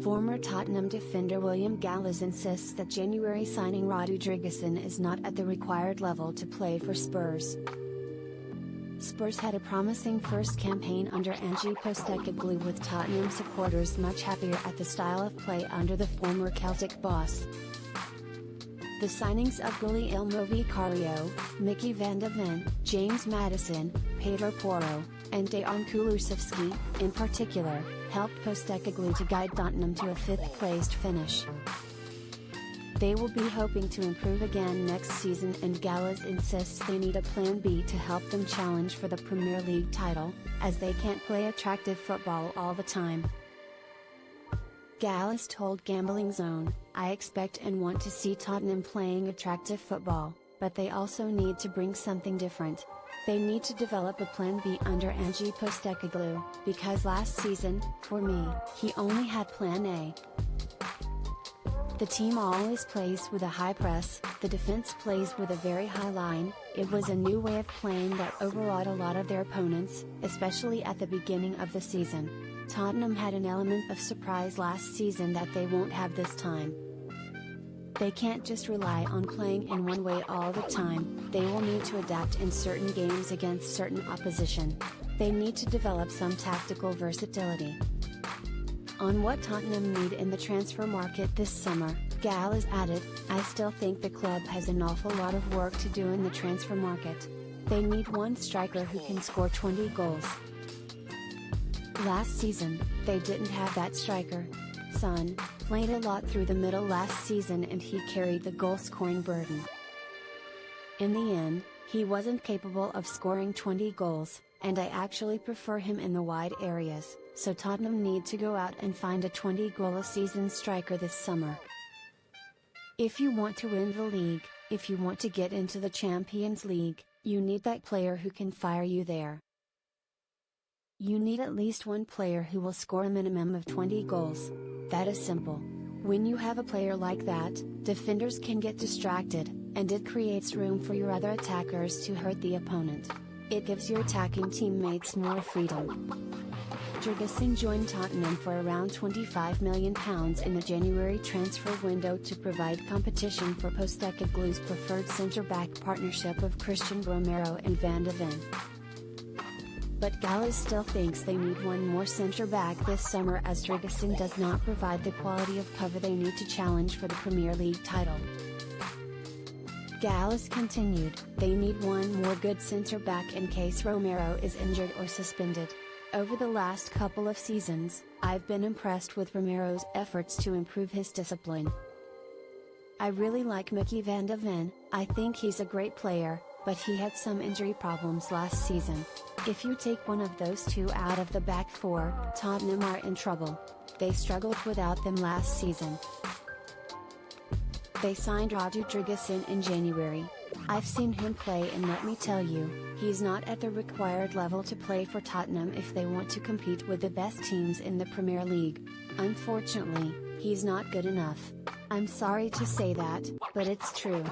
Former Tottenham defender William Gallas insists that January signing Rodriguezson is not at the required level to play for Spurs. Spurs had a promising first campaign under Ange Postecoglou, with Tottenham supporters much happier at the style of play under the former Celtic boss. The signings of Gully Ilmo Vicario, Mickey van de Ven, James Maddison, Pedro Porro, and Dejan Kulusevski, in particular, helped Postecoglou to guide Tottenham to a fifth-placed finish. They will be hoping to improve again next season, and Gallas insists they need a plan B to help them challenge for the Premier League title, as they can't play attractive football all the time. Gallas told Gambling Zone, "I expect and want to see Tottenham playing attractive football, but they also need to bring something different. They need to develop a plan B under Ange Postecoglou, because last season, for me, he only had plan A. The team always plays with a high press, the defense plays with a very high line. It was a new way of playing that overawed a lot of their opponents, especially at the beginning of the season. Tottenham had an element of surprise last season that they won't have this time. They can't just rely on playing in one way all the time, they will need to adapt in certain games against certain opposition. They need to develop some tactical versatility." On what Tottenham need in the transfer market this summer, Gallas added, "I still think the club has an awful lot of work to do in the transfer market. They need one striker who can score 20 goals. Last season, they didn't have that striker. Son played a lot through the middle last season and he carried the goal-scoring burden. In the end, he wasn't capable of scoring 20 goals, and I actually prefer him in the wide areas, so Tottenham need to go out and find a 20-goal-a-season striker this summer. If you want to win the league, if you want to get into the Champions League, you need that player who can fire you there. You need at least one player who will score a minimum of 20 goals. That is simple. When you have a player like that, defenders can get distracted, and it creates room for your other attackers to hurt the opponent. It gives your attacking teammates more freedom." Rodriguezson joined Tottenham for around £25 million in the January transfer window to provide competition for Postecoglou's preferred centre-back partnership of Christian Romero and Van de Ven. But Gallas still thinks they need one more centre-back this summer, as Rodriguezson does not provide the quality of cover they need to challenge for the Premier League title. Gallas continued, "They need one more good centre-back in case Romero is injured or suspended. Over the last couple of seasons, I've been impressed with Romero's efforts to improve his discipline. I really like Mickey van de Ven, I think he's a great player, but he had some injury problems last season. If you take one of those two out of the back four, Tottenham are in trouble. They struggled without them last season." They signed Rodriguezson in January. "I've seen him play and let me tell you, he's not at the required level to play for Tottenham if they want to compete with the best teams in the Premier League. Unfortunately, he's not good enough. I'm sorry to say that, but it's true."